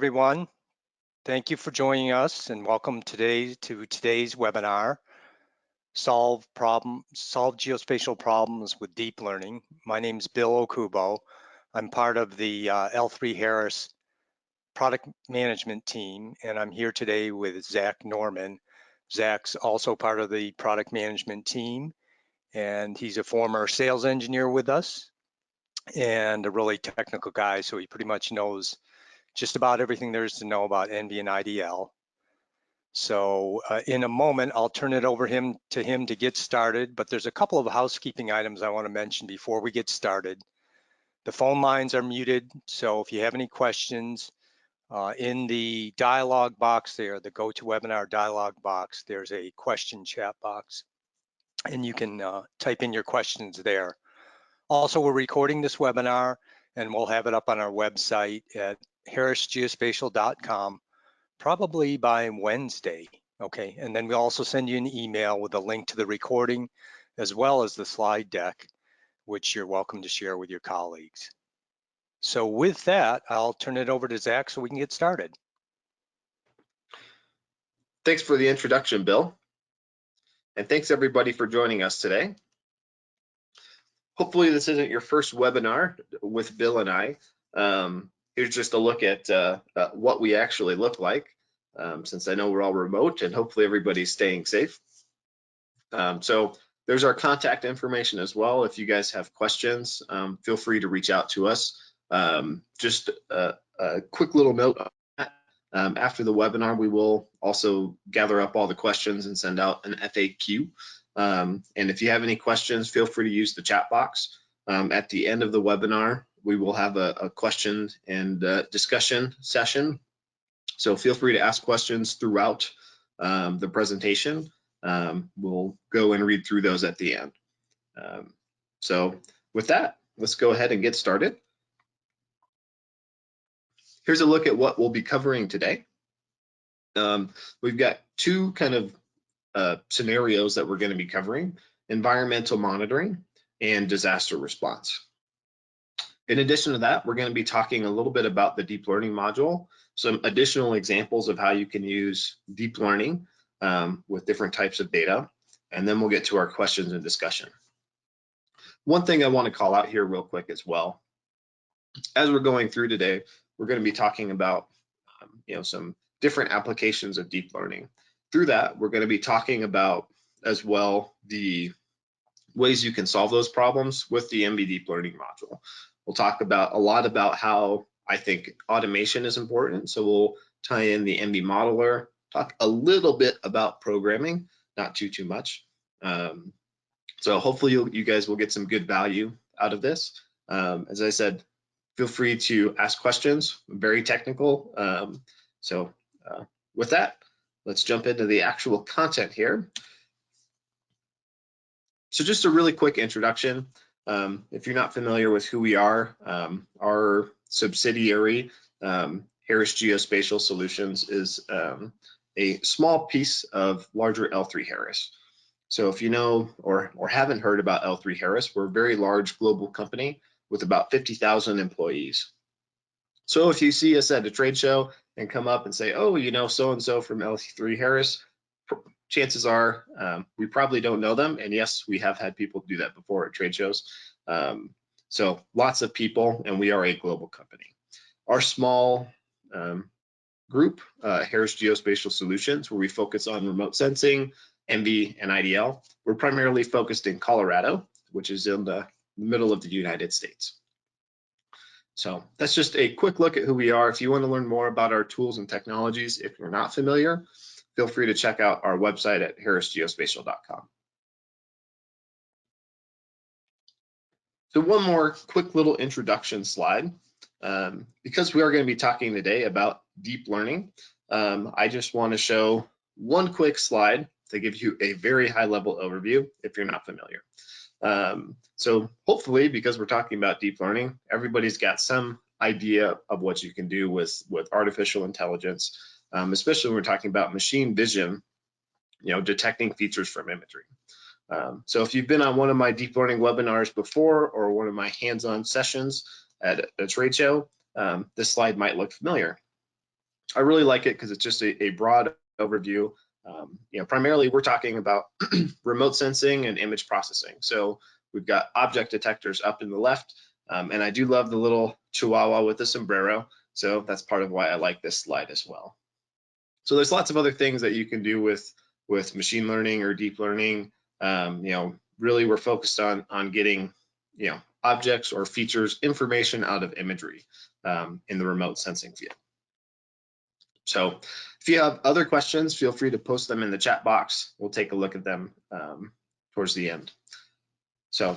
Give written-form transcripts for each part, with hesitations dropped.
everyone. Thank you for joining us and welcome to today's webinar, Solve Geospatial Problems with Deep Learning. My name is Bill Okubo. I'm part of the L3Harris product management team, and I'm here today with Zach Norman. Zach's also part of the product management team, and he's a former sales engineer with us and a really technical guy, so he pretty much knows just about everything there is to know about ENVI and IDL. So in a moment, I'll turn it over to him to get started, but there's a couple of housekeeping items I want to mention before we get started. The phone lines are muted, so if you have any questions, in the dialog box there, the GoToWebinar dialog box, there's a question chat box, and you can type in your questions there. Also, we're recording this webinar, and we'll have it up on our website at harrisgeospatial.com probably by Wednesday, okay? And then we'll also send you an email with a link to the recording as well as the slide deck, which you're welcome to share with your colleagues. So with that, I'll turn it over to Zach so we can get started. Thanks for the introduction, Bill. And thanks everybody for joining us today. Hopefully this isn't your first webinar with Bill and I. Here's just a look at what we actually look like, since I know we're all remote and hopefully everybody's staying safe. So there's our contact information as well. If you guys have questions, feel free to reach out to us. Just a quick little note on that. After the webinar, we will also gather up all the questions and send out an FAQ. And if you have any questions, feel free to use the chat box. At the end of the webinar, we will have a question and discussion session. So feel free to ask questions throughout the presentation. We'll go and read through those at the end. So with that, let's go ahead and get started. Here's a look at what we'll be covering today. We've got two kind of scenarios that we're going to be covering: environmental monitoring and disaster response. In addition to that, we're going to be talking a little bit about the deep learning module, some additional examples of how you can use deep learning with different types of data, and then we'll get to our questions and discussion. One thing I want to call out here real quick as well, as we're going through today, we're going to be talking about some different applications of deep learning. Through that, we're going to be talking about as well the ways you can solve those problems with the ENVI Deep Learning module. We'll talk about a lot about how I think automation is important. So we'll tie in the ENVI modeler, talk a little bit about programming, not too much. So hopefully you guys will get some good value out of this. As I said, feel free to ask questions, very technical. With that, let's jump into the actual content here. So just a really quick introduction. If you're not familiar with who we are, our subsidiary, Harris Geospatial Solutions, is a small piece of larger L3Harris. So if you know or haven't heard about L3Harris, we're a very large global company with about 50,000 employees. So if you see us at a trade show and come up and say, oh, you know, so-and-so from L3Harris, chances are we probably don't know them. And yes, we have had people do that before at trade shows. So lots of people, and we are a global company. Our small group, Harris Geospatial Solutions, where we focus on remote sensing, ENVI, and IDL, we're primarily focused in Colorado, which is in the middle of the United States. So that's just a quick look at who we are. If you want to learn more about our tools and technologies, if you're not familiar, feel free to check out our website at harrisgeospatial.com. So one more quick little introduction slide. Because we are going to be talking today about deep learning, I just want to show one quick slide to give you a very high level overview if you're not familiar. So hopefully, because we're talking about deep learning, everybody's got some idea of what you can do with artificial intelligence, especially when we're talking about machine vision, detecting features from imagery. So if you've been on one of my deep learning webinars before or one of my hands-on sessions at a trade show, this slide might look familiar. I really like it because it's just a broad overview. Primarily we're talking about remote sensing and image processing. So we've got object detectors up in the left, and I do love the little chihuahua with the sombrero. So that's part of why I like this slide as well. So there's lots of other things that you can do with machine learning or deep learning. Really we're focused on getting, objects or features, information out of imagery in the remote sensing field. So if you have other questions, feel free to post them in the chat box. We'll take a look at them towards the end. So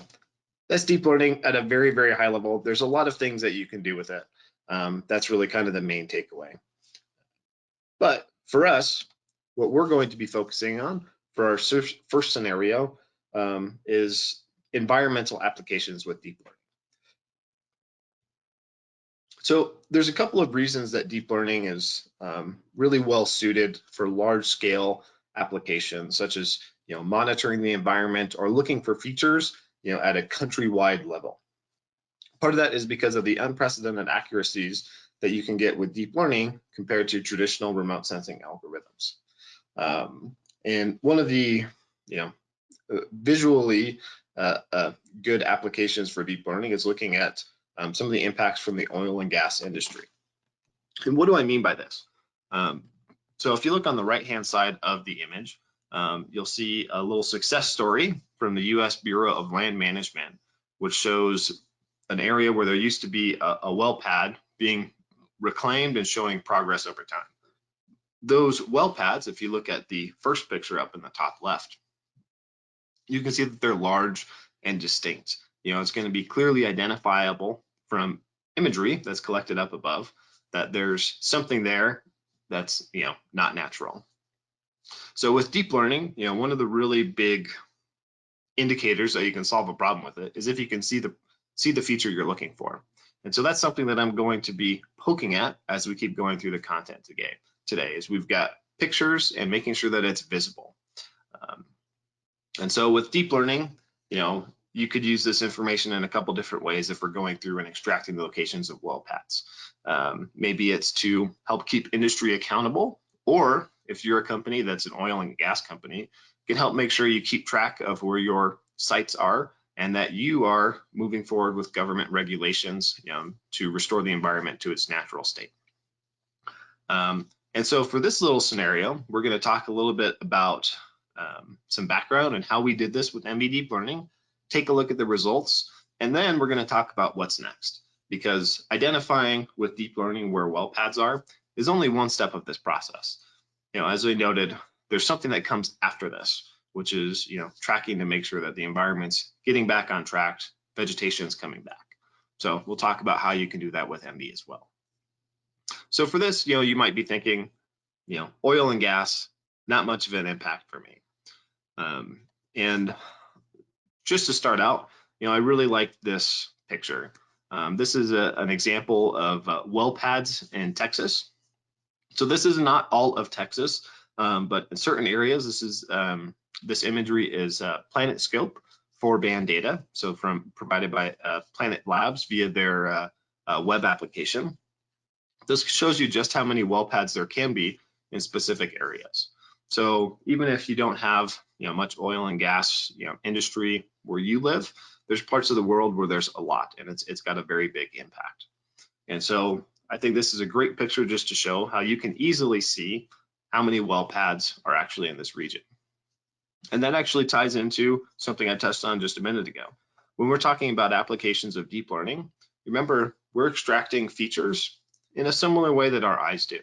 that's deep learning at a very, very high level. There's a lot of things that you can do with it. That's really kind of the main takeaway. But for us, what we're going to be focusing on for our first scenario is environmental applications with deep learning. So there's a couple of reasons that deep learning is really well suited for large scale applications, such as monitoring the environment or looking for features at a countrywide level. Part of that is because of the unprecedented accuracies that you can get with deep learning compared to traditional remote sensing algorithms. And one of the visually good applications for deep learning is looking at some of the impacts from the oil and gas industry. And what do I mean by this? So if you look on the right-hand side of the image, you'll see a little success story from the US Bureau of Land Management, which shows an area where there used to be a well pad being reclaimed and showing progress over time. Those well pads, if you look at the first picture up in the top left, you can see that they're large and distinct. It's going to be clearly identifiable from imagery that's collected up above that there's something there that's not natural. So with deep learning, one of the really big indicators that you can solve a problem with it is if you can see the feature you're looking for. And so that's something that I'm going to be poking at as we keep going through the content today is we've got pictures and making sure that it's visible. And so with deep learning, you could use this information in a couple different ways if we're going through and extracting the locations of well pads. Maybe it's to help keep industry accountable, or if you're a company that's an oil and gas company, it can help make sure you keep track of where your sites are and that you are moving forward with government regulations to restore the environment to its natural state. And so for this little scenario, we're going to talk a little bit about some background and how we did this with ENVI Deep Learning, take a look at the results, and then we're going to talk about what's next, because identifying with deep learning where well pads are is only one step of this process. As we noted, there's something that comes after this, which is tracking to make sure that the environment's getting back on track, vegetation is coming back. So we'll talk about how you can do that with ENVI as well. So for this, you might be thinking, oil and gas, not much of an impact for me. And just to start out, I really like this picture. This is an example of well pads in Texas. So this is not all of Texas, but in certain areas, this imagery is PlanetScope 4-band data. So provided by Planet Labs via their web application. This shows you just how many well pads there can be in specific areas. So even if you don't have much oil and gas industry where you live, there's parts of the world where there's a lot, and it's got a very big impact. And so I think this is a great picture just to show how you can easily see how many well pads are actually in this region. And that actually ties into something I touched on just a minute ago. When we're talking about applications of deep learning, remember, we're extracting features in a similar way that our eyes do.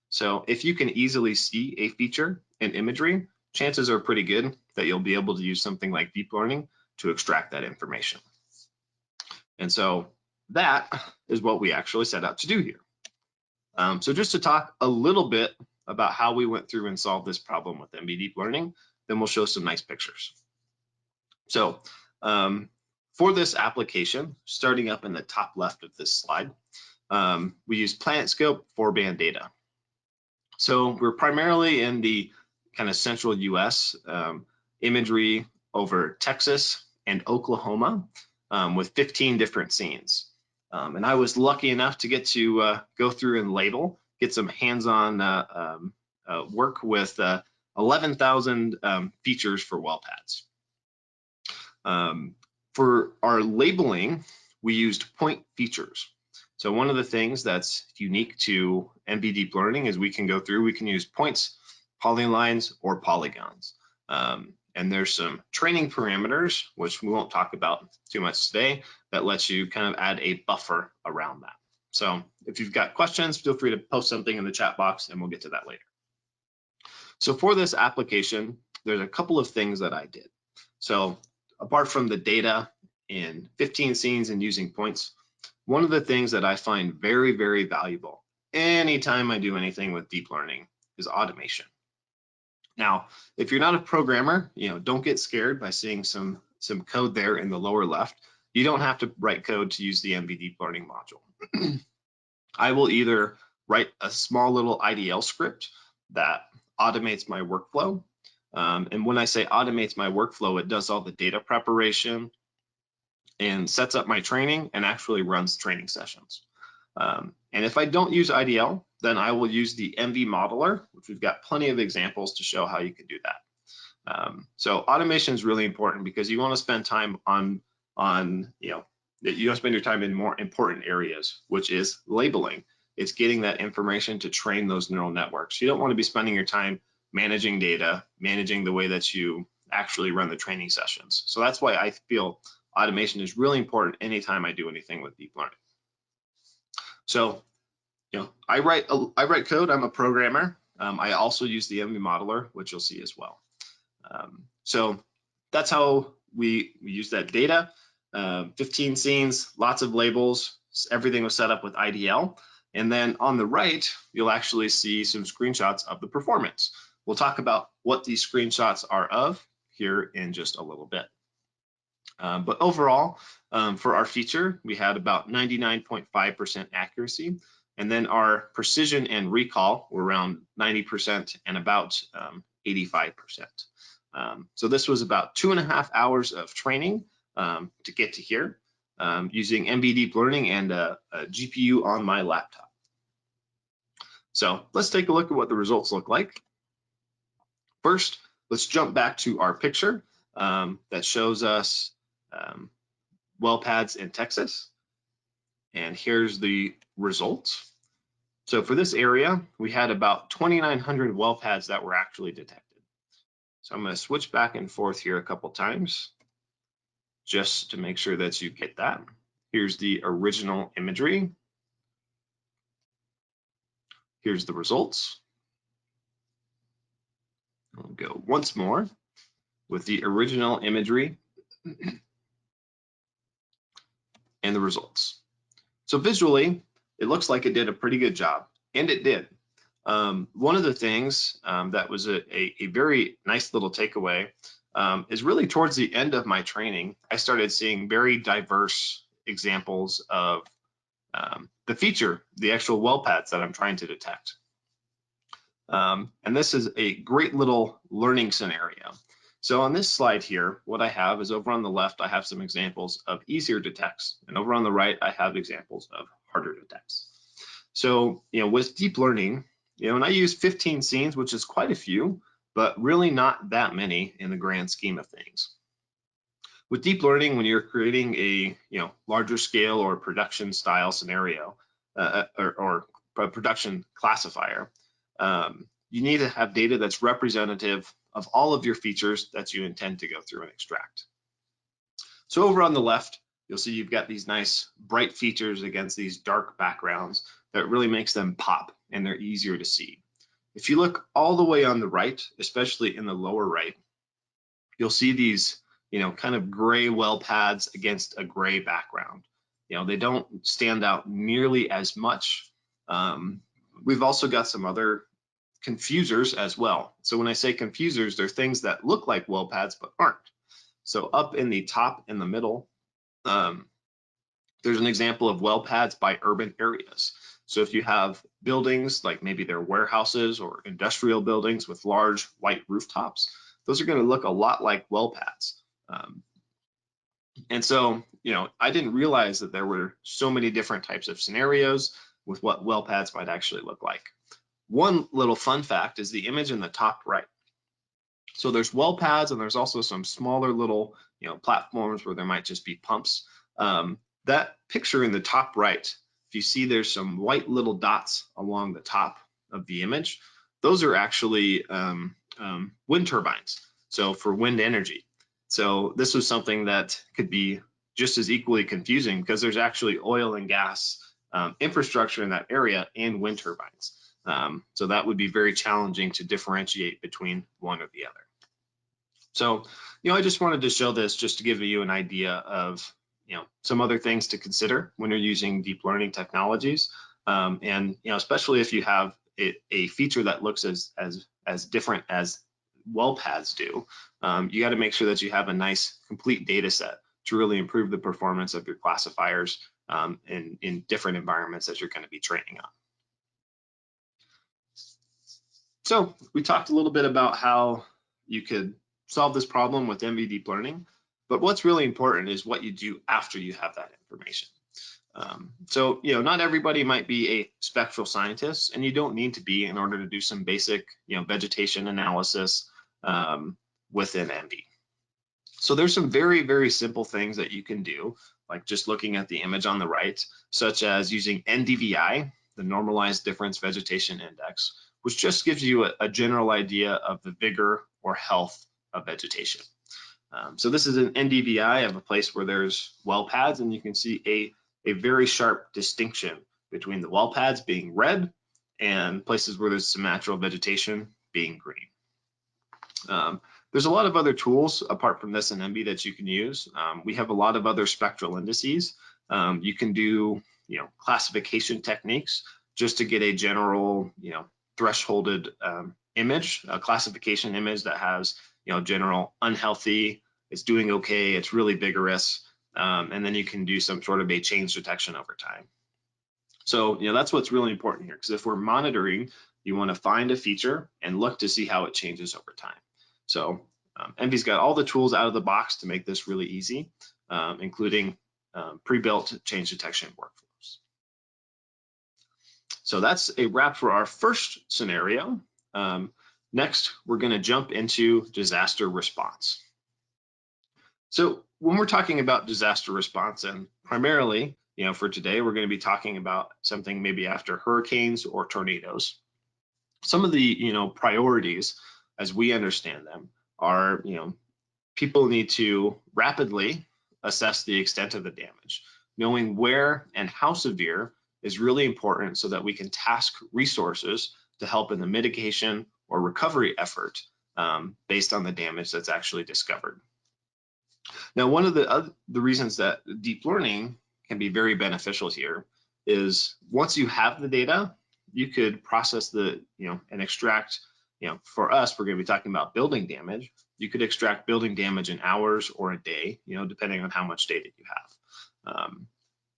So if you can easily see a feature in imagery, chances are pretty good that you'll be able to use something like deep learning to extract that information. And so that is what we actually set out to do here. So just to talk a little bit about how we went through and solved this problem with ENVI Deep Learning, then we'll show some nice pictures. So for this application, starting up in the top left of this slide, we use PlanetScope 4-band data. So we're primarily in the kind of central US, imagery over Texas and Oklahoma with 15 different scenes. And I was lucky enough to get to go through and label get some hands-on work with 11,000 features for well pads. For our labeling, we used point features. So one of the things that's unique to ENVI Deep Learning is we can use points, polylines, or polygons. And there's some training parameters, which we won't talk about too much today, that lets you kind of add a buffer around that. So if you've got questions, feel free to post something in the chat box and we'll get to that later. So for this application, there's a couple of things that I did. So apart from the data in 15 scenes and using points, one of the things that I find very, very valuable anytime I do anything with deep learning is automation. Now, if you're not a programmer, don't get scared by seeing some code there in the lower left. You don't have to write code to use the ENVI Deep Learning module. I will either write a small little IDL script that automates my workflow. And when I say automates my workflow, it does all the data preparation and sets up my training and actually runs training sessions. And if I don't use IDL, then I will use the ENVI modeler, which we've got plenty of examples to show how you can do that. So automation is really important because you want to spend time you want to spend your time in more important areas, which is labeling. It's getting that information to train those neural networks. You don't want to be spending your time managing data, managing the way that you actually run the training sessions. So that's why I feel automation is really important anytime I do anything with deep learning. So, I write code. I'm a programmer. I also use the ENVI modeler, which you'll see as well. So that's how we use that data. 15 scenes, lots of labels. Everything was set up with IDL. And then on the right, you'll actually see some screenshots of the performance. We'll talk about what these screenshots are of here in just a little bit. But overall, for our feature, we had about 99.5% accuracy. And then our precision and recall were around 90% and about 85%. So this was about 2.5 hours of training to get to here using ENVI Deep Learning and a GPU on my laptop. So let's take a look at what the results look like. First, let's jump back to our picture that shows us well pads in Texas. And here's the results. So for this area, we had about 2,900 well pads that were actually detected. So I'm going to switch back and forth here a couple times just to make sure that you get that. Here's the original imagery. Here's the results. I'll go once more with the original imagery and the results. So visually, it looks like it did a pretty good job, and it did. One of the things that was a very nice little takeaway is really towards the end of my training, I started seeing very diverse examples of the feature, the actual well pads that I'm trying to detect. And this is a great little learning scenario. So on this slide here, what I have is over on the left, I have some examples of easier detects, and over on the right, I have examples of harder detects. So, with deep learning, and I use 15 scenes, which is quite a few, but really not that many in the grand scheme of things. With deep learning, when you're creating a larger scale or production style scenario or a production classifier, you need to have data that's representative of all of your features that you intend to go through and extract. So over on the left, you'll see you've got these nice bright features against these dark backgrounds that really makes them pop and they're easier to see. If you look all the way on the right, especially in the lower right, you'll see these kind of gray well pads against a gray background. They don't stand out nearly as much. We've also got some other confusers as well. So when I say confusers, they're things that look like well pads but aren't. So up in the top in the middle, there's an example of well pads by urban areas. So if you have buildings like maybe they're warehouses or industrial buildings with large white rooftops, those are going to look a lot like well pads. And so, I didn't realize that there were so many different types of scenarios with what well pads might actually look like. One little fun fact is the image in the top right. So there's well pads and there's also some smaller little, platforms where there might just be pumps. That picture in the top right, if you see there's some white little dots along the top of the image, those are actually wind turbines. So for wind energy. So this was something that could be just as equally confusing because there's actually oil and gas infrastructure in that area and wind turbines. So that would be very challenging to differentiate between one or the other. So, I just wanted to show this just to give you an idea of, some other things to consider when you're using deep learning technologies. And, especially if you have a feature that looks as different as well pads do, you got to make sure that you have a nice complete data set to really improve the performance of your classifiers in different environments that you're going to be training on. So we talked a little bit about how you could solve this problem with ENVI Deep Learning, but what's really important is what you do after you have that information. So, not everybody might be a spectral scientist, and you don't need to be in order to do some basic, vegetation analysis within ENVI. So there's some very, very simple things that you can do, like just looking at the image on the right, such as using NDVI, the Normalized Difference Vegetation Index, which just gives you a general idea of the vigor or health of vegetation. So this is an NDVI of a place where there's well pads, and you can see a very sharp distinction between the well pads being red and places where there's some natural vegetation being green. There's a lot of other tools apart from this in ENVI that you can use. We have a lot of other spectral indices. You can do, classification techniques just to get a general, thresholded image, a classification image that has, general unhealthy, it's doing okay, it's really vigorous, and then you can do some sort of a change detection over time. So, that's what's really important here, because if we're monitoring, you want to find a feature and look to see how it changes over time. So ENVI's got all the tools out of the box to make this really easy, including pre-built change detection workflows. So that's a wrap for our first scenario. Next, we're going to jump into disaster response. So when we're talking about disaster response, and primarily, for today, we're going to be talking about something maybe after hurricanes or tornadoes. Some of the, priorities as we understand them are, people need to rapidly assess the extent of the damage. Knowing where and how severe is really important so that we can task resources to help in the mitigation or recovery effort based on the damage that's actually discovered. Now, one of the reasons that deep learning can be very beneficial here is once you have the data, you could process the, and extract, for us, we're going to be talking about building damage. You could extract building damage in hours or a day, depending on how much data you have.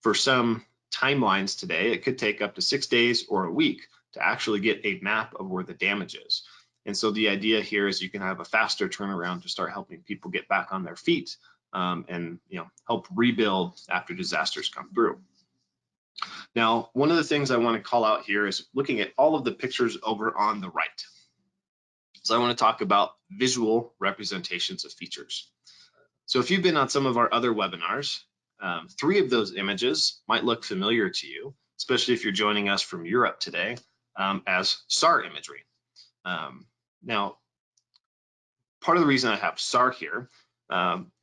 For some timelines today, it could take up to 6 days or a week to actually get a map of where the damage is. And so the idea here is you can have a faster turnaround to start helping people get back on their feet and help rebuild after disasters come through. Now, one of the things I want to call out here is looking at all of the pictures over on the right. So I want to talk about visual representations of features. So if you've been on some of our other webinars, 3 of those images might look familiar to you, especially if you're joining us from Europe today, as SAR imagery. Now, part of the reason I have SAR here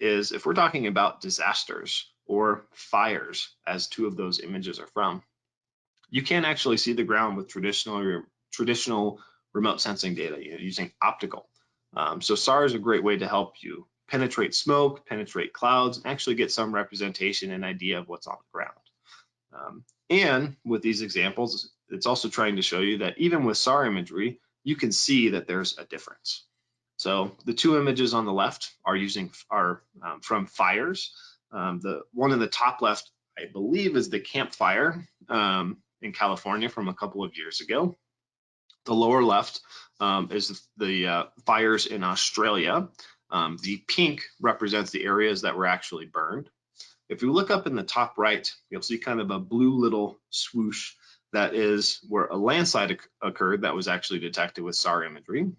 is if we're talking about disasters or fires, as 2 of those images are from, you can't actually see the ground with traditional remote sensing data using optical. So SAR is a great way to help you penetrate smoke, penetrate clouds, and actually get some representation and idea of what's on the ground. And with these examples, it's also trying to show you that even with SAR imagery, you can see that there's a difference. So the 2 images on the left are from fires. The one in the top left, I believe, is the campfire in California from a couple of years ago. The lower left is the fires in Australia. The pink represents the areas that were actually burned. If you look up in the top right, you'll see kind of a blue little swoosh that is where a landslide occurred that was actually detected with SAR imagery.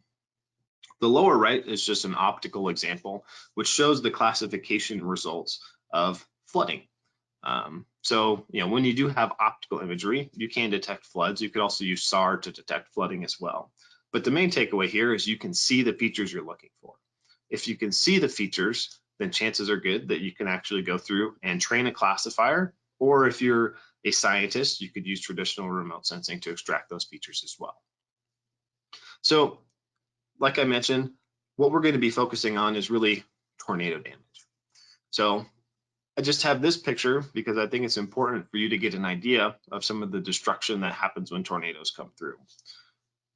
The lower right is just an optical example, which shows the classification results of flooding. So, when you do have optical imagery, you can detect floods. You could also use SAR to detect flooding as well. But the main takeaway here is you can see the features you're looking for. If you can see the features, then chances are good that you can actually go through and train a classifier, or if you're a scientist, you could use traditional remote sensing to extract those features as well. So, like I mentioned, what we're going to be focusing on is really tornado damage. So I just have this picture because I think it's important for you to get an idea of some of the destruction that happens when tornadoes come through.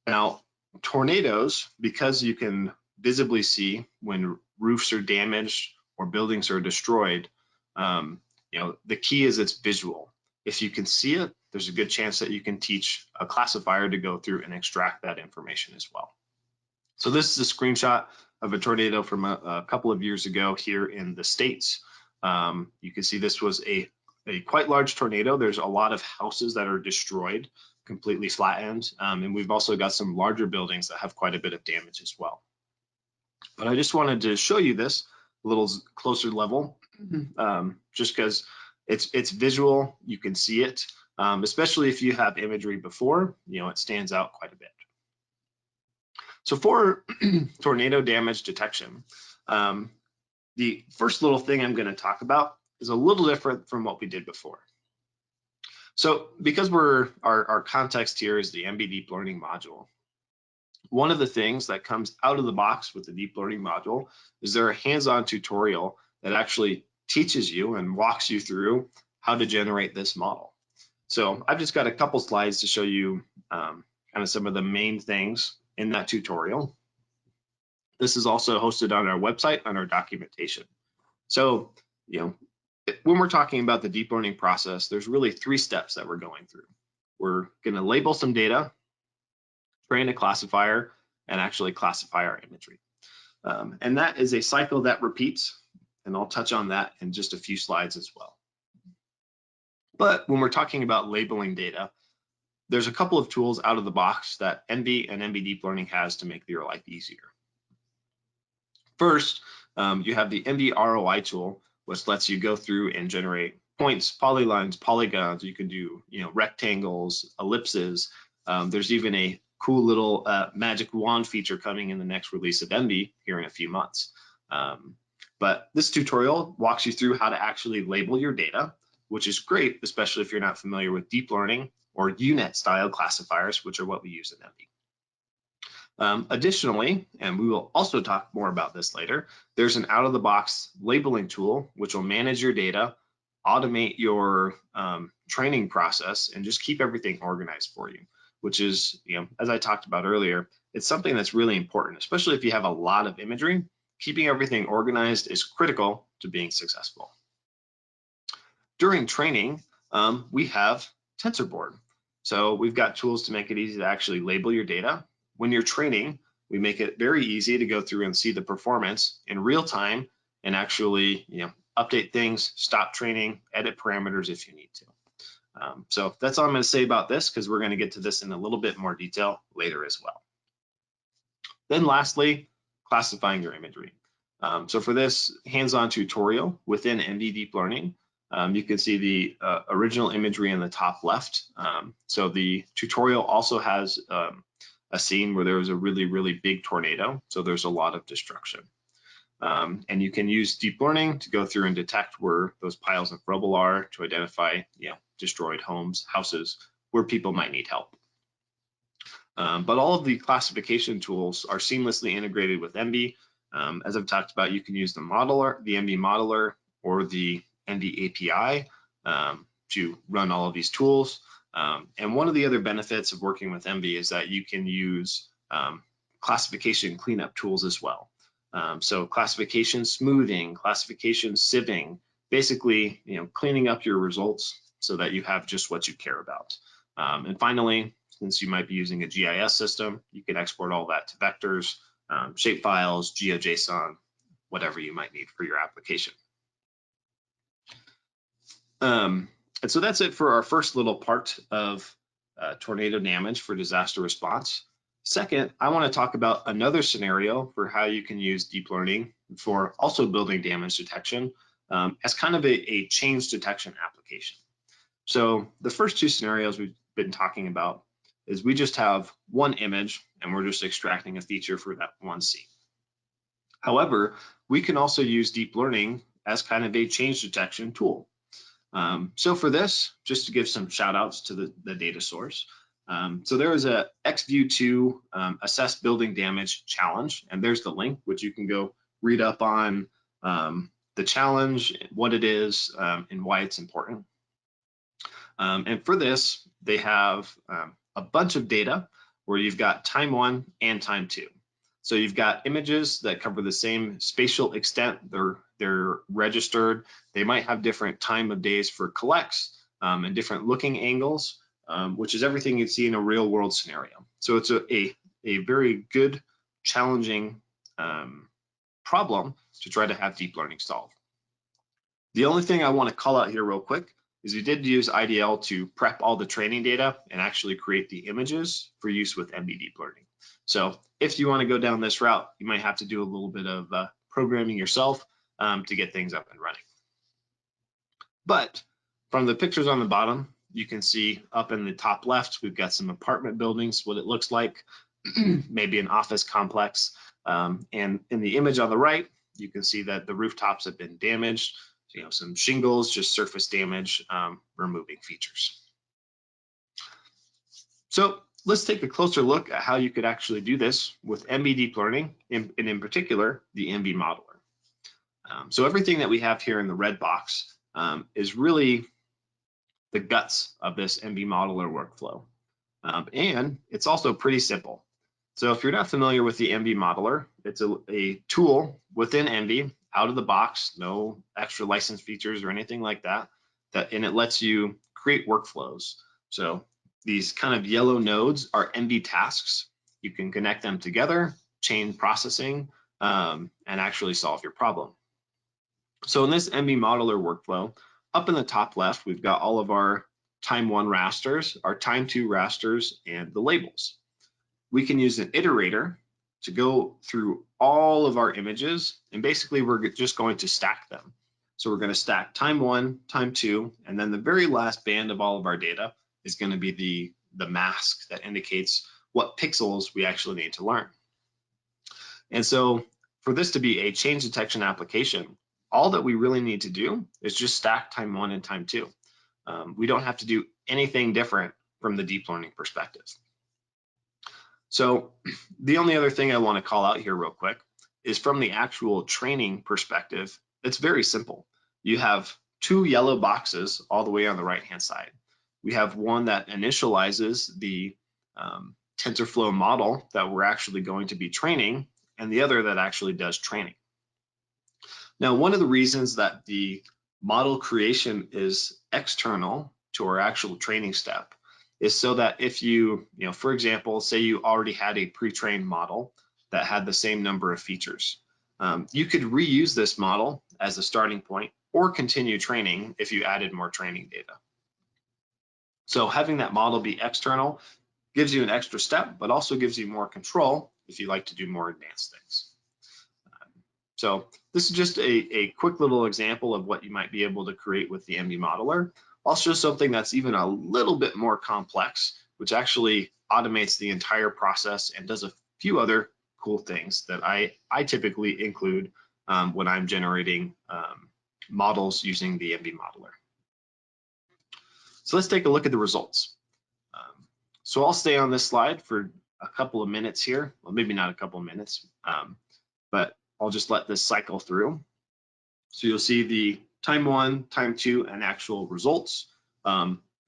Now, tornadoes, because you can visibly see when roofs are damaged or buildings are destroyed, the key is it's visual. If you can see it, there's a good chance that you can teach a classifier to go through and extract that information as well. So this is a screenshot of a tornado from a couple of years ago here in the States. You can see this was a quite large tornado. There's a lot of houses that are destroyed, completely flattened, and we've also got some larger buildings that have quite a bit of damage as well. But I just wanted to show you this a little closer level, just because it's visual, you can see it, especially if you have imagery before, it stands out quite a bit. So for tornado damage detection, the first little thing I'm going to talk about is a little different from what we did before. So because our context here is the ENVI Deep Learning module, one of the things that comes out of the box with the Deep Learning module is there a hands-on tutorial that actually teaches you and walks you through how to generate this model. So I've just got a couple slides to show you kind of some of the main things in that tutorial. This is also hosted on our website on our documentation. So, when we're talking about the deep learning process, there's really 3 steps that we're going through. We're going to label some data, train a classifier, and actually classify our imagery. And that is a cycle that repeats, and I'll touch on that in just a few slides as well. But when we're talking about labeling data, there's a couple of tools out of the box that ENVI and ENVI Deep Learning has to make your life easier. First, you have the ENVI ROI tool, which lets you go through and generate points, polylines, polygons. You can do, rectangles, ellipses. There's even a cool little magic wand feature coming in the next release of ENVI here in a few months. But this tutorial walks you through how to actually label your data, which is great, especially if you're not familiar with deep learning or UNet style classifiers, which are what we use in ENVI. Additionally, and we will also talk more about this later, there's an out-of-the-box labeling tool which will manage your data, automate your training process, and just keep everything organized for you, which is, as I talked about earlier, it's something that's really important, especially if you have a lot of imagery. Keeping everything organized is critical to being successful. During training, we have TensorBoard. So we've got tools to make it easy to actually label your data. When you're training, we make it very easy to go through and see the performance in real time and actually, update things, stop training, edit parameters if you need to. So that's all I'm going to say about this, because we're going to get to this in a little bit more detail later as well. Then lastly, classifying your imagery. So for this hands-on tutorial within ENVI Deep Learning, you can see the original imagery in the top left. So the tutorial also has a scene where there was a really, really big tornado. So there's a lot of destruction. And you can use deep learning to go through and detect where those piles of rubble are to identify, destroyed homes, houses, where people might need help. But all of the classification tools are seamlessly integrated with ENVI. As I've talked about, you can use the modeler, the ENVI modeler, or the ENVI API to run all of these tools. And one of the other benefits of working with ENVI is that you can use classification cleanup tools as well. So classification smoothing, classification sieving, basically, cleaning up your results so that you have just what you care about. And finally, since you might be using a GIS system, you can export all that to vectors, shapefiles, GeoJSON, whatever you might need for your application. And so that's it for our first little part of tornado damage for disaster response. Second, I want to talk about another scenario for how you can use deep learning for also building damage detection as kind of a change detection application. So the first two scenarios we've been talking about is we just have one image and we're just extracting a feature for that one scene. However, we can also use deep learning as kind of a change detection tool. So for this, just to give some shout outs to the data source. So there is a XView2 Assess Building Damage challenge, and there's the link, which you can go read up on the challenge, what it is, and why it's important. And for this, they have a bunch of data where you've got time 1 and time 2. So you've got images that cover the same spatial extent, they're registered, they might have different time of days for collects and different looking angles, which is everything you'd see in a real world scenario. So it's a very good, challenging problem to try to have deep learning solve. The only thing I want to call out here real quick is we did use IDL to prep all the training data and actually create the images for use with ENVI Deep Learning. So if you want to go down this route, you might have to do a little bit of programming yourself to get things up and running. But from the pictures on the bottom, you can see up in the top left, we've got some apartment buildings, what it looks like, maybe an office complex. And in the image on the right, you can see that the rooftops have been damaged. You know, some shingles, just surface damage, removing features. So let's take a closer look at how you could actually do this with ENVI Deep Learning, and in particular, the ENVI Modeler. So everything that we have here in the red box is really the guts of this ENVI Modeler workflow. And it's also pretty simple. So if you're not familiar with the ENVI Modeler, it's a tool within ENVI, out of the box, no extra license features or anything like that, and it lets you create workflows. So these kind of yellow nodes are ENVI tasks. You can connect them together, chain processing, and actually solve your problem. So in this ENVI Modeler workflow, up in the top left, we've got all of our time 1 rasters, our time 2 rasters, and the labels. We can use an iterator to go through all of our images, and basically we're just going to stack them. So we're going to stack time 1, time 2, and then the very last band of all of our data is going to be the mask that indicates what pixels we actually need to learn. And so for this to be a change detection application, all that we really need to do is just stack time 1 and time 2. We don't have to do anything different from the deep learning perspective. So the only other thing I want to call out here real quick is from the actual training perspective, it's very simple. You have 2 yellow boxes all the way on the right-hand side. We have one that initializes the TensorFlow model that we're actually going to be training, and the other that actually does training. Now, one of the reasons that the model creation is external to our actual training step is so that if you for example, say you already had a pre-trained model that had the same number of features, you could reuse this model as a starting point or continue training if you added more training data. So having that model be external gives you an extra step, but also gives you more control if you like to do more advanced things. So this is just a quick little example of what you might be able to create with the ENVI Modeler. I'll show something that's even a little bit more complex, which actually automates the entire process and does a few other cool things that I typically include when I'm generating models using the ENVI Modeler. So let's take a look at the results. So I'll stay on this slide for a couple of minutes here. Well, maybe not a couple of minutes, but I'll just let this cycle through. So you'll see the time 1, time 2, and actual results.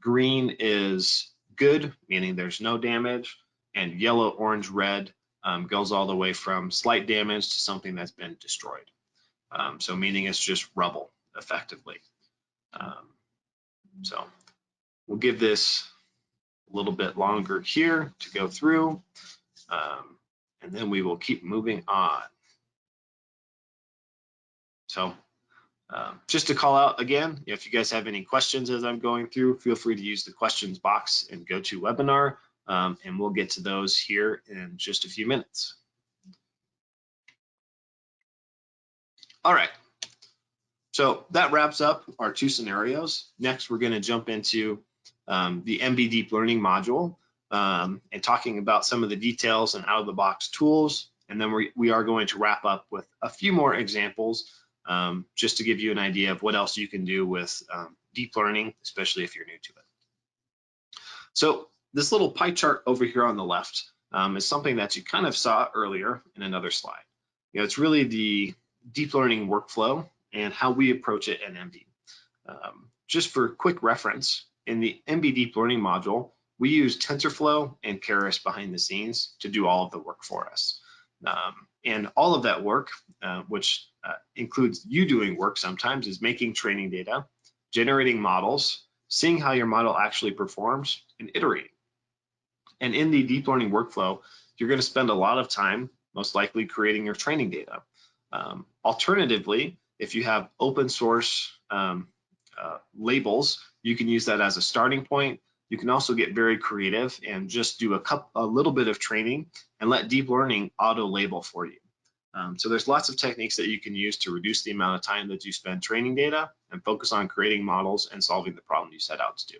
Green is good, meaning there's no damage, and yellow, orange, red goes all the way from slight damage to something that's been destroyed. So meaning it's just rubble, effectively. So we'll give this a little bit longer here to go through, and then we will keep moving on. So Just to call out again, if you guys have any questions as I'm going through, feel free to use the questions box and go to webinar, and we'll get to those here in just a few minutes. All right, so that wraps up our two scenarios. Next, we're going to jump into the ENVI Deep Learning module and talking about some of the details and out-of-the-box tools. And then we are going to wrap up with a few more examples just to give you an idea of what else you can do with deep learning, especially if you're new to it. So this little pie chart over here on the left is something that you kind of saw earlier in another slide. You know, it's really the deep learning workflow and how we approach it in ENVI. Just for quick reference, in the ENVI Deep Learning module, we use TensorFlow and Keras behind the scenes to do all of the work for us. And all of that work, which includes you doing work sometimes, is making training data, generating models, seeing how your model actually performs, and iterating. And in the deep learning workflow, you're going to spend a lot of time, most likely, creating your training data. Alternatively, if you have open source labels, you can use that as a starting point. You can also get very creative and just do a little bit of training and let deep learning auto label for you. So there's lots of techniques that you can use to reduce the amount of time that you spend training data and focus on creating models and solving the problem you set out to do.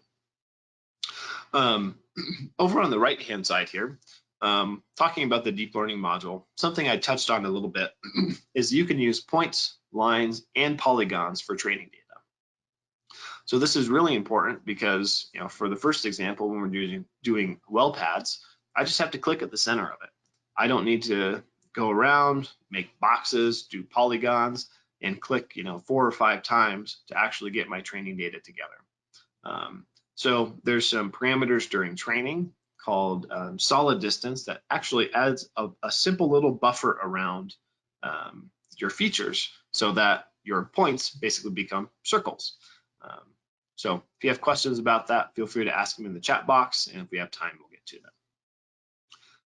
Over on the right-hand side here, talking about the deep learning module, something I touched on a little bit is you can use points, lines, and polygons for training data. So this is really important because, you know, for the first example, when we're doing well pads, I just have to click at the center of it. I don't need to go around, make boxes, do polygons, and click, 4 or 5 times to actually get my training data together. So there's some parameters during training called solid distance that actually adds a simple little buffer around your features so that your points basically become circles. So if you have questions about that, feel free to ask them in the chat box, and if we have time, we'll get to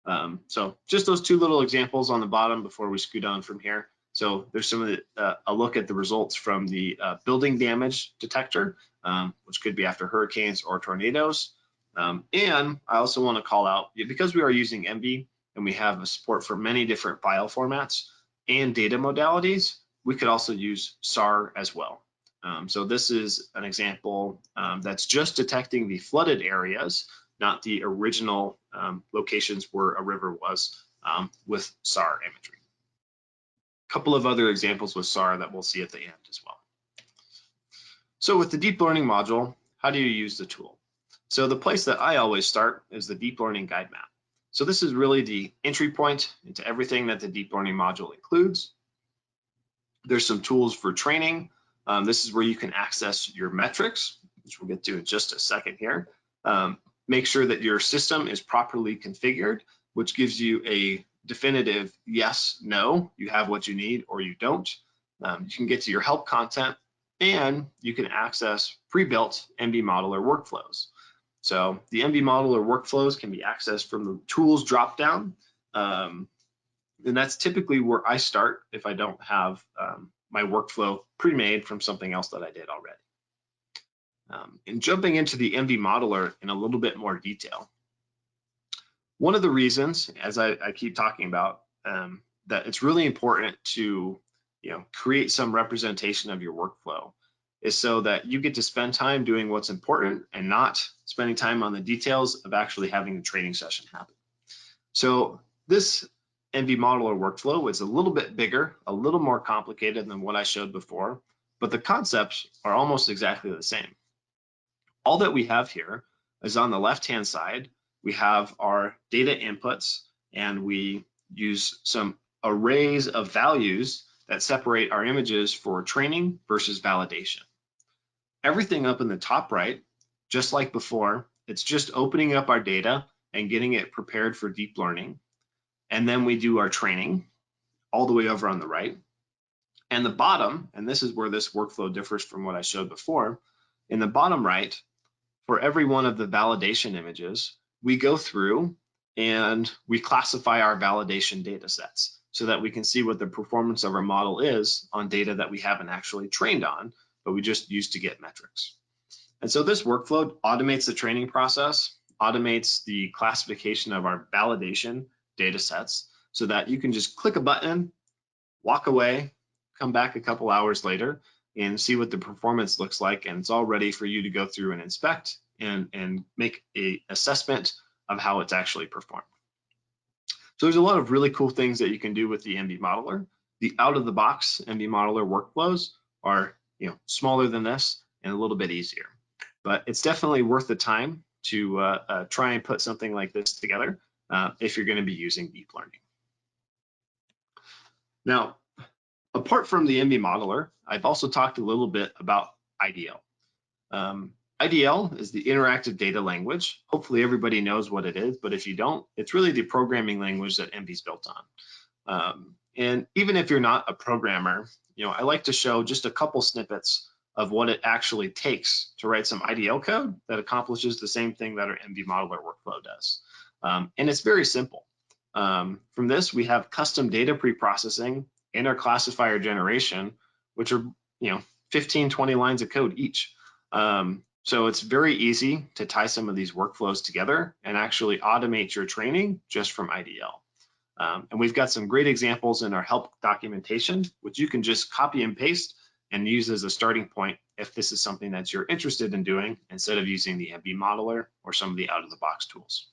them. So just those two little examples on the bottom before we scoot on from here. So there's some of the, a look at the results from the building damage detector, which could be after hurricanes or tornadoes. And I also want to call out, because we are using ENVI and we have a support for many different file formats and data modalities, we could also use SAR as well. So this is an example that's just detecting the flooded areas, not the original locations where a river was with SAR imagery. A couple of other examples with SAR that we'll see at the end as well. So with the deep learning module, how do you use the tool? So the place that I always start is the deep learning guide map. So this is really the entry point into everything that the deep learning module includes. There's some tools for training. This is where you can access your metrics, which we'll get to in just a second here. Make sure that your system is properly configured, which gives you a definitive yes, no, you have what you need or you don't. You can get to your help content, and you can access pre-built ENVI modeler workflows. So the ENVI modeler workflows can be accessed from the tools dropdown. And that's typically where I start if I don't have my workflow pre-made from something else that I did already. And jumping into the ENVI modeler in a little bit more detail. One of the reasons, as I keep talking about, that it's really important to create some representation of your workflow is so that you get to spend time doing what's important and not spending time on the details of actually having the training session happen. So this ENVI modeler workflow is a little bit bigger, a little more complicated than what I showed before, but the concepts are almost exactly the same. All that we have here is on the left-hand side, we have our data inputs, and we use some arrays of values that separate our images for training versus validation. Everything up in the top right, just like before, it's just opening up our data and getting it prepared for deep learning. And then we do our training all the way over on the right. And the bottom, and this is where this workflow differs from what I showed before, in the bottom right, for every one of the validation images, we go through and we classify our validation data sets. so that we can see what the performance of our model is on data that we haven't actually trained on, but we just used to get metrics. And so this workflow automates the training process, automates the classification of our validation data sets, so that you can just click a button, walk away, come back a couple hours later, and see what the performance looks like, and it's all ready for you to go through and inspect and make an assessment of how it's actually performed. So there's a lot of really cool things that you can do with the ENVI modeler. The out-of-the-box ENVI modeler workflows are smaller than this and a little bit easier. But it's definitely worth the time to try and put something like this together if you're going to be using deep learning. Now, apart from the ENVI modeler, I've also talked a little bit about IDL. IDL is the interactive data language. Hopefully everybody knows what it is, but if you don't, it's really the programming language that ENVI is built on. And even if you're not a programmer, I like to show just a couple snippets of what it actually takes to write some IDL code that accomplishes the same thing that our ENVI modeler workflow does. And it's very simple. From this, we have custom data preprocessing and our classifier generation, which are 15, 20 lines of code each. So it's very easy to tie some of these workflows together and actually automate your training just from IDL. And we've got some great examples in our help documentation, which you can just copy and paste and use as a starting point if this is something that you're interested in doing instead of using the ENVI modeler or some of the out-of-the-box tools.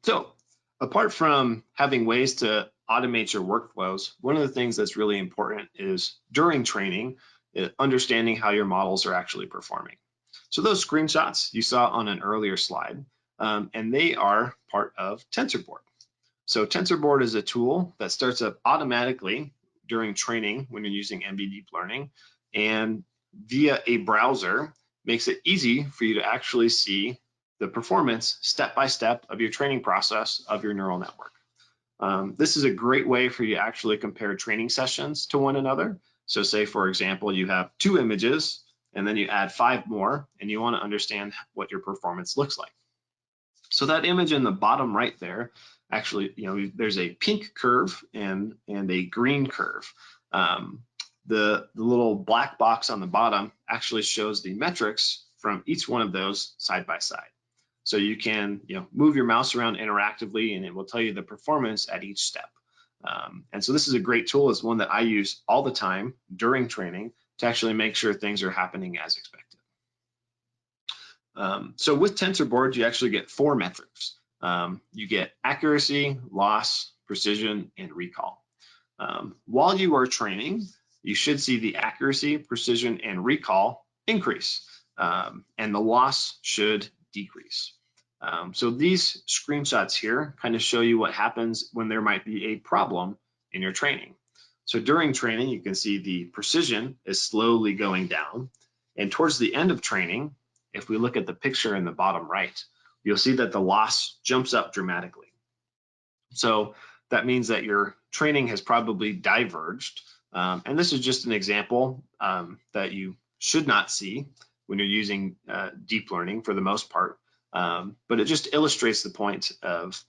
So apart from having ways to automate your workflows, one of the things that's really important is during training, understanding how your models are actually performing. So those screenshots you saw on an earlier slide, and they are part of TensorBoard. So TensorBoard is a tool that starts up automatically during training when you're using ENVI Deep Learning, and via a browser makes it easy for you to actually see the performance step by step of your training process of your neural network. This is a great way for you to actually compare training sessions to one another. So say, for example, you have 2 images and then you add 5 more and you want to understand what your performance looks like. So that image in the bottom right there, actually, there's a pink curve and a green curve. The little black box on the bottom actually shows the metrics from each one of those side by side. So you can move your mouse around interactively and it will tell you the performance at each step. And so this is a great tool. It's one that I use all the time during training to actually make sure things are happening as expected. So with TensorBoard, you actually get 4 metrics. You get accuracy, loss, precision, and recall. While you are training, you should see the accuracy, precision, and recall increase, and the loss should decrease. So these screenshots here kind of show you what happens when there might be a problem in your training. So during training, you can see the precision is slowly going down. And towards the end of training, if we look at the picture in the bottom right, you'll see that the loss jumps up dramatically. So that means that your training has probably diverged. And this is just an example that you should not see when you're using deep learning for the most part. But it just illustrates the point of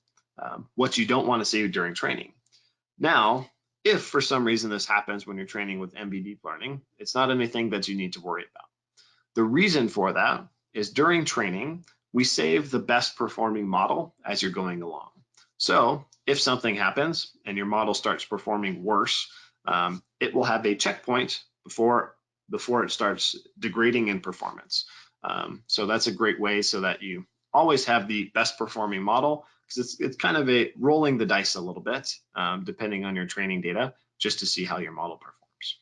what you don't want to see during training. Now, if for some reason this happens when you're training with ENVI Deep Learning, it's not anything that you need to worry about. The reason for that is during training, we save the best performing model as you're going along. So if something happens and your model starts performing worse, it will have a checkpoint before it starts degrading in performance. So that's a great way so that you always have the best performing model, because it's kind of a rolling the dice a little bit, depending on your training data, just to see how your model performs.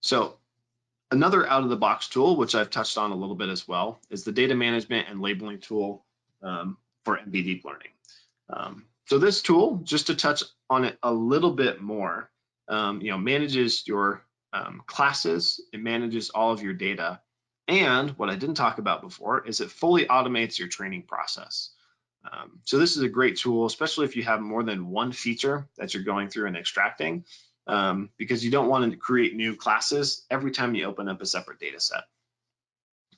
So another out-of-the-box tool, which I've touched on a little bit as well, is the data management and labeling tool for ENVI Deep Learning. So this tool, just to touch on it a little bit more, manages your classes, it manages all of your data. And what I didn't talk about before is it fully automates your training process. So this is a great tool, especially if you have more than one feature that you're going through and extracting, because you don't want to create new classes every time you open up a separate data set.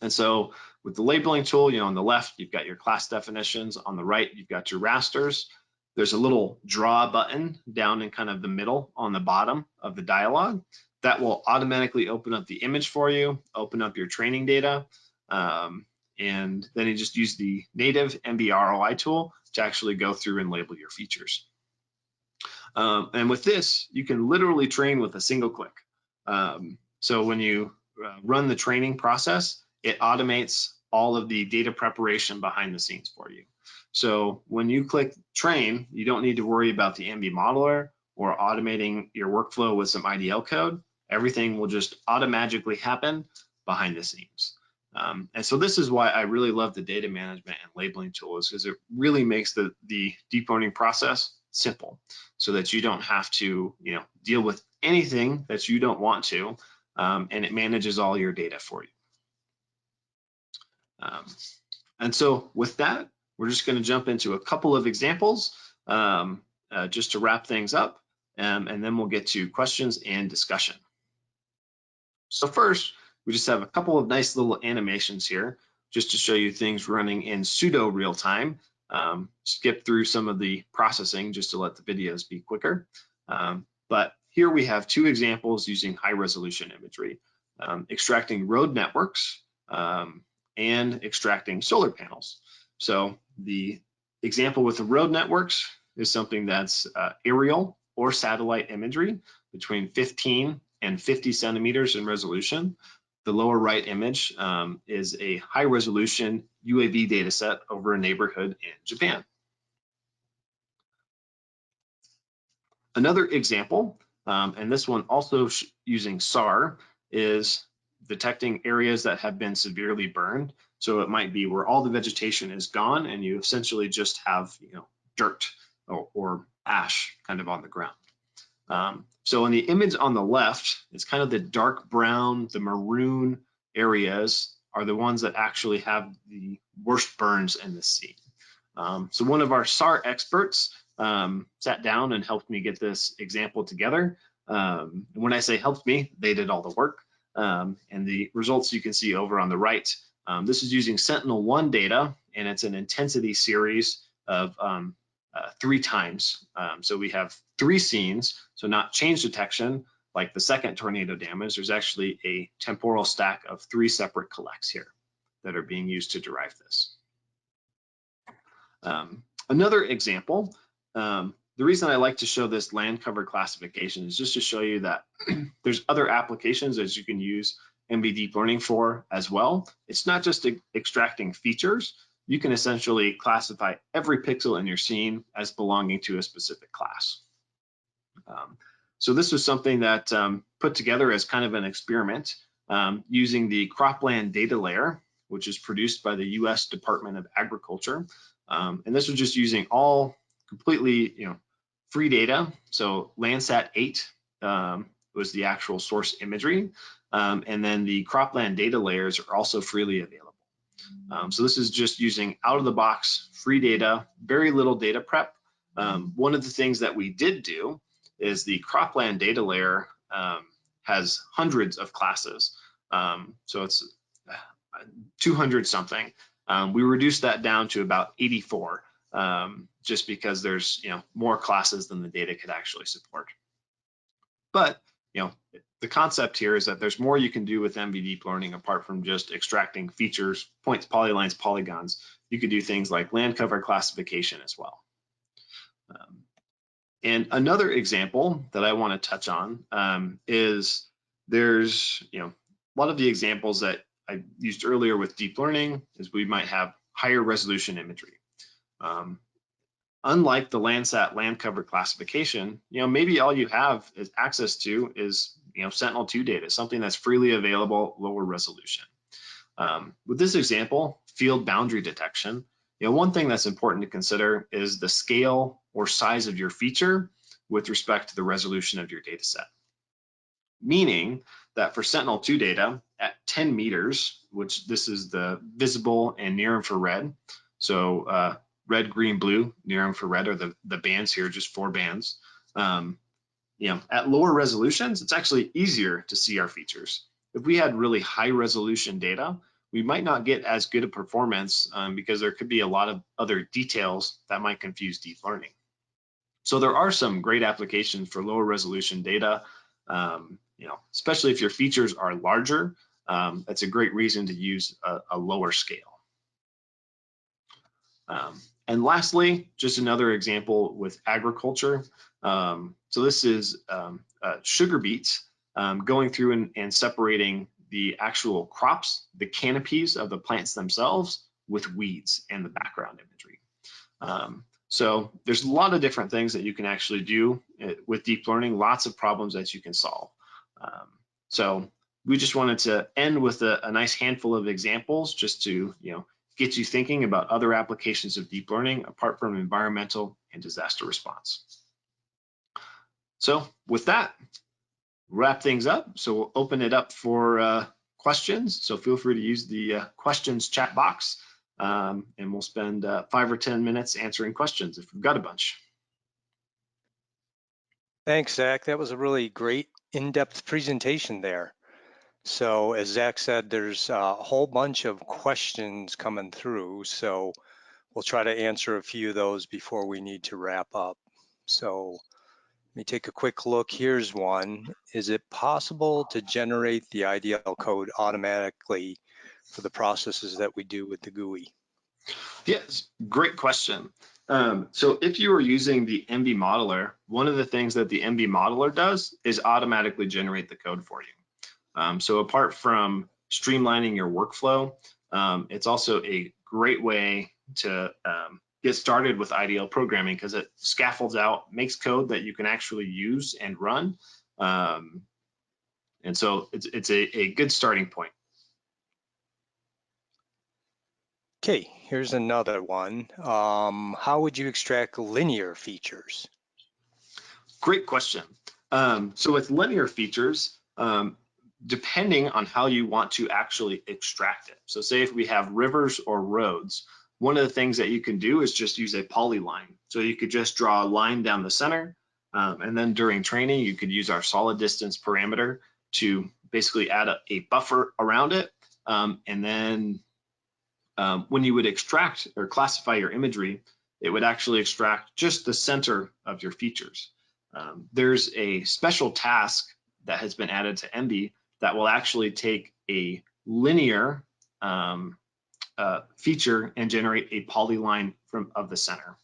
And so With the labeling tool, you know, on the left, you've got your class definitions. On the right, you've got your rasters. There's a little draw button down in kind of the middle on the bottom of the dialog that will automatically open up the image for you, open up your training data, and then you just use the native ENVI ROI tool to actually go through and label your features. And with this, you can literally train with a single click. So when you run the training process, it automates all of the data preparation behind the scenes for you. So when you click train, you don't need to worry about the ENVI modeler or automating your workflow with some IDL code. Everything will just automatically happen behind the scenes. And so this is why I really love the data management and labeling tools, because it really makes the deep learning process simple, so that you don't have to, you know, deal with anything that you don't want to, and it manages all your data for you. And so with that, we're just going to jump into a couple of examples just to wrap things up, and then we'll get to questions and discussion. So first, we just have a couple of nice little animations here just to show you things running in pseudo real time. Skip through some of the processing just to let the videos be quicker. But here we have two examples using high resolution imagery, extracting road networks and extracting solar panels. So the example with the road networks is something that's aerial or satellite imagery between 15 and 50 centimeters in resolution. The lower right image is a high resolution UAV data set over a neighborhood in Japan. Another example, and this one also using SAR, is detecting areas that have been severely burned. So it might be where all the vegetation is gone and you essentially just have, you know, dirt or ash kind of on the ground. So in the image on the left, it's kind of the dark brown, the maroon areas are the ones that actually have the worst burns in the scene. So one of our SAR experts sat down and helped me get this example together. And when I say helped me, they did all the work. And the results you can see over on the right. This is using Sentinel-1 data, and it's an intensity series of 3 times. So we have 3 scenes, so not change detection like the second tornado damage. There's actually a temporal stack of 3 separate collects here that are being used to derive this. Another example, the reason I like to show this land cover classification is just to show you that there's other applications that you can use ENVI Deep Learning for as well. It's not just extracting features. You can essentially classify every pixel in your scene as belonging to a specific class. So this was something that put together as kind of an experiment using the cropland data layer, which is produced by the US Department of Agriculture. And this was just using all completely, you know, free data. So Landsat 8 was the actual source imagery. And then the cropland data layers are also freely available. So this is just using out of the box free data, very little data prep. One of the things that we did do is the cropland data layer has hundreds of classes. So it's 200 something. We reduced that down to about 84, just because there's, you know, more classes than the data could actually support. But, you know, the concept here is that there's more you can do with ENVI Deep Learning apart from just extracting features, points, polylines, polygons. You could do things like land cover classification as well. And another example that I want to touch on is there's, you know, a lot of the examples that I used earlier with deep learning is we might have higher resolution imagery. Unlike the Landsat land cover classification, you know, maybe all you have is access to is, you know, Sentinel-2 data, something that's freely available, lower resolution. With this example, field boundary detection, you know, one thing that's important to consider is the scale or size of your feature with respect to the resolution of your data set. Meaning that for Sentinel-2 data at 10 meters, which this is the visible and near infrared, so red, green, blue, near infrared are the bands here, just 4 bands. You know, at lower resolutions, it's actually easier to see our features. If we had really high resolution data, we might not get as good a performance because there could be a lot of other details that might confuse deep learning. So there are some great applications for lower resolution data, especially if your features are larger. That's a great reason to use a lower scale. And lastly, just another example with agriculture. So this is sugar beets going through and separating the actual crops, the canopies of the plants themselves, with weeds and the background imagery. So there's a lot of different things that you can actually do with deep learning, lots of problems that you can solve. So we just wanted to end with a nice handful of examples just to get you thinking about other applications of deep learning apart from environmental and disaster response. So with that, wrap things up. So we'll open it up for questions. So feel free to use the questions chat box, and we'll spend 5 or 10 minutes answering questions if we've got a bunch. Thanks, Zach. That was a really great in-depth presentation there. So as Zach said, there's a whole bunch of questions coming through. So we'll try to answer a few of those before we need to wrap up. So let me take a quick look. Here's one. Is it possible to generate the IDL code automatically for the processes that we do with the GUI? Yes, great question. So if you are using the ENVI modeler, one of the things that the ENVI modeler does is automatically generate the code for you. So apart from streamlining your workflow, it's also a great way to get started with IDL programming because it scaffolds out, makes code that you can actually use and run. And so it's a good starting point. Okay, here's another one. How would you extract linear features? Great question. So with linear features, depending on how you want to actually extract it. So say if we have rivers or roads, one of the things that you can do is just use a polyline. So you could just draw a line down the center, and then during training, you could use our solid distance parameter to basically add a buffer around it. And then when you would extract or classify your imagery, it would actually extract just the center of your features. There's a special task that has been added to ENVI that will actually take a linear feature and generate a polyline of the center.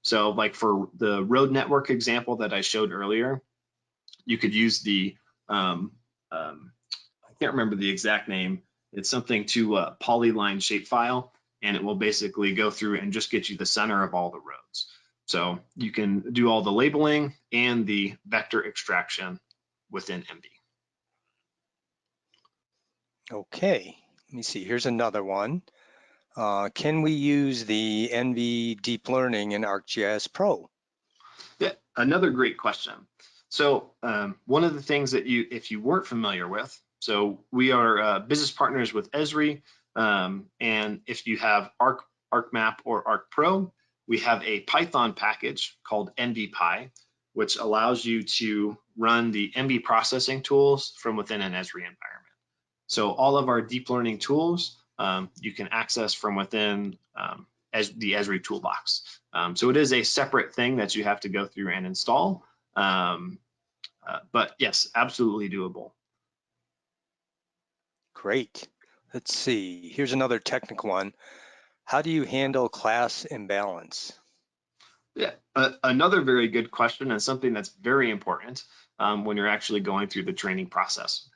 So like for the road network example that I showed earlier, you could use the, I can't remember the exact name, it's something to polyline shapefile, and it will basically go through and just get you the center of all the roads. So you can do all the labeling and the vector extraction within ENVI. Okay, let me see. Here's another one. Can we use the ENVI Deep Learning in ArcGIS Pro? Yeah, another great question. So one of the things that if you weren't familiar with, so we are business partners with Esri, and if you have ArcMap or ArcPro, we have a Python package called ENVI, which allows you to run the ENVI processing tools from within an Esri environment. So all of our deep learning tools you can access from within the Esri toolbox. So it is a separate thing that you have to go through and install, but yes, absolutely doable. Great. Let's see. Here's another technical one. How do you handle class imbalance? Yeah, another very good question and something that's very important when you're actually going through the training process.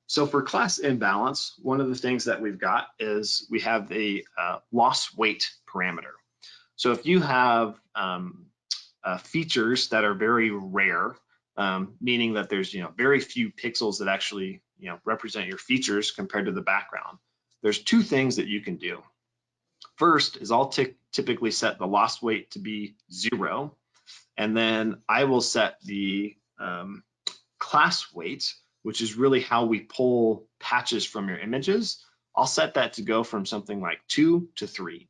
So for class imbalance, one of the things that we've got is we have a loss weight parameter. So if you have features that are very rare, meaning that there's very few pixels that actually represent your features compared to the background, there's two things that you can do. First is I'll typically set the loss weight to be 0, and then I will set the class weight, which is really how we pull patches from your images. I'll set that to go from something like 2 to 3.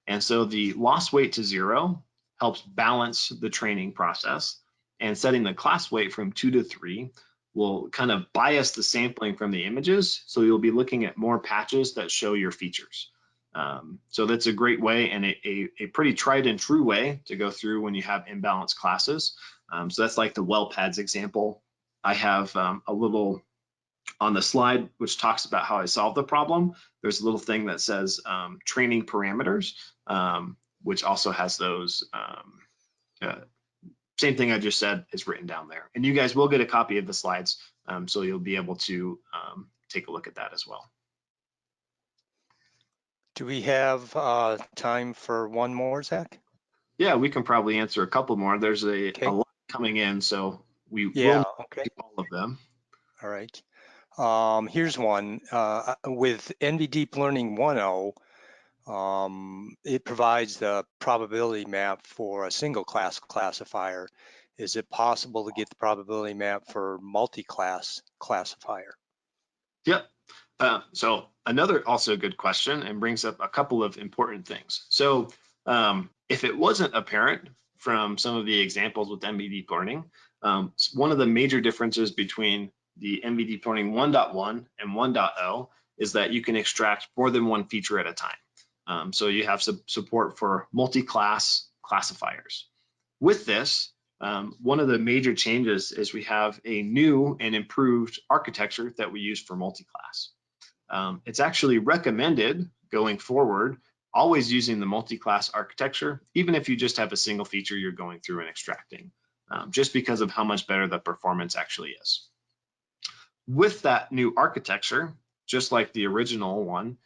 And so the loss weight to 0 helps balance the training process, and setting the class weight from 2 to 3 will kind of bias the sampling from the images. So you'll be looking at more patches that show your features. So that's a great way and a pretty tried and true way to go through when you have imbalanced classes. So that's like the well pads example. I have a little on the slide which talks about how I solved the problem. There's a little thing that says training parameters, which also has those same thing I just said is written down there. And you guys will get a copy of the slides, so you'll be able to take a look at that as well. Do we have time for one more, Zach? Yeah, we can probably answer a couple more. There's a lot coming in, so we will take all of them. All right. Here's one. With ENVI Deep Learning 1.0, it provides the probability map for a single class classifier. Is it possible to get the probability map for multi-class classifier? Yep. So another also good question and brings up a couple of important things. So if it wasn't apparent from some of the examples with ENVI Deep Learning, one of the major differences between the ENVI Deep Learning 1.1 and 1.0 is that you can extract more than one feature at a time. So you have support for multi-class classifiers. With this, one of the major changes is we have a new and improved architecture that we use for multi-class. It's actually recommended going forward, always using the multi-class architecture, even if you just have a single feature you're going through and extracting, just because of how much better the performance actually is. With that new architecture, just like the original one,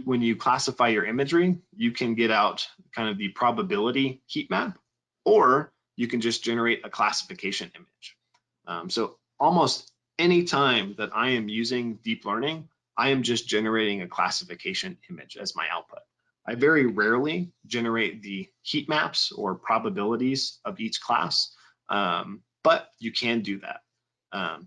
when you classify your imagery, you can get out kind of the probability heat map, or you can just generate a classification image. So almost any time that I am using deep learning, I am just generating a classification image as my output. I very rarely generate the heat maps or probabilities of each class, but you can do that.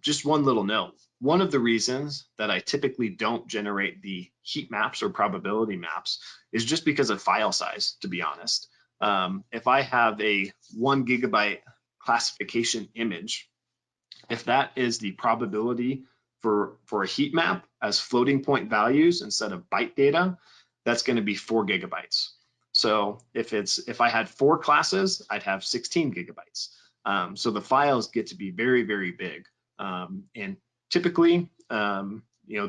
Just one little note. One of the reasons that I typically don't generate the heat maps or probability maps is just because of file size, to be honest. If I have a 1 GB classification image, if that is the probability for a heat map as floating point values instead of byte data, that's going to be 4 GB. So if I had 4 classes, I'd have 16 GB. So the files get to be very, very big. And typically,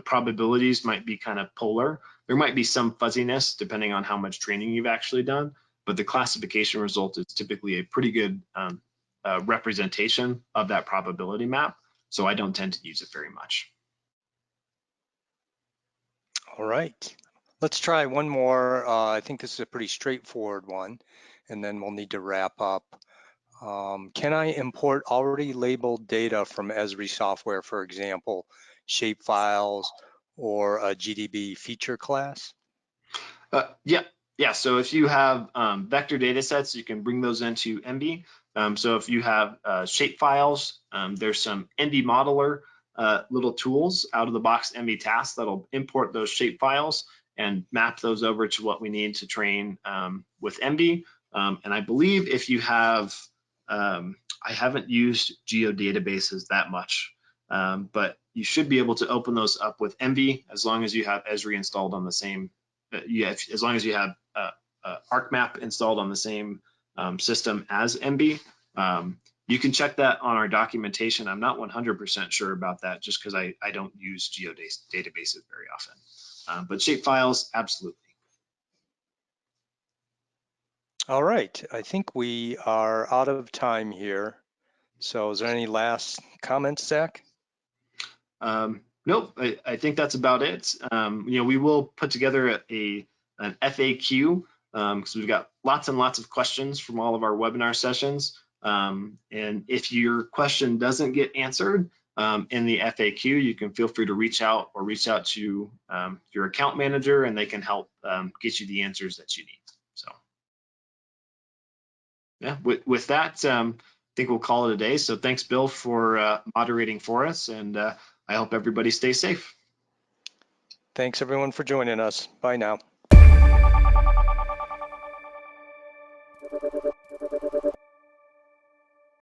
probabilities might be kind of polar. There might be some fuzziness depending on how much training you've actually done, but the classification result is typically a pretty good representation of that probability map. So I don't tend to use it very much. All right, let's try one more. I think this is a pretty straightforward one, and then we'll need to wrap up. Can I import already labeled data from Esri software, for example, shape files or a GDB feature class? Yeah. So if you have vector data sets, you can bring those into ENVI. So if you have shape files, there's some ENVI modeler little tools out of the box ENVI tasks that'll import those shape files and map those over to what we need to train with ENVI. And I believe if you have, I haven't used geodatabases that much, but you should be able to open those up with ENVI as long as you have Esri installed on the same, as long as you have ArcMap installed on the same system as ENVI. You can check that on our documentation. I'm not 100% sure about that just because I don't use geodatabases very often. But shape files, absolutely. All right, I think we are out of time here. So is there any last comments, Zach? Nope, I think that's about it. We will put together an FAQ because we've got lots and lots of questions from all of our webinar sessions. And if your question doesn't get answered in the FAQ, you can feel free to reach out to your account manager and they can help get you the answers that you need. So yeah, with that, I think we'll call it a day. So thanks, Bill, for moderating for us, and I hope everybody stays safe. Thanks everyone for joining us. Bye now.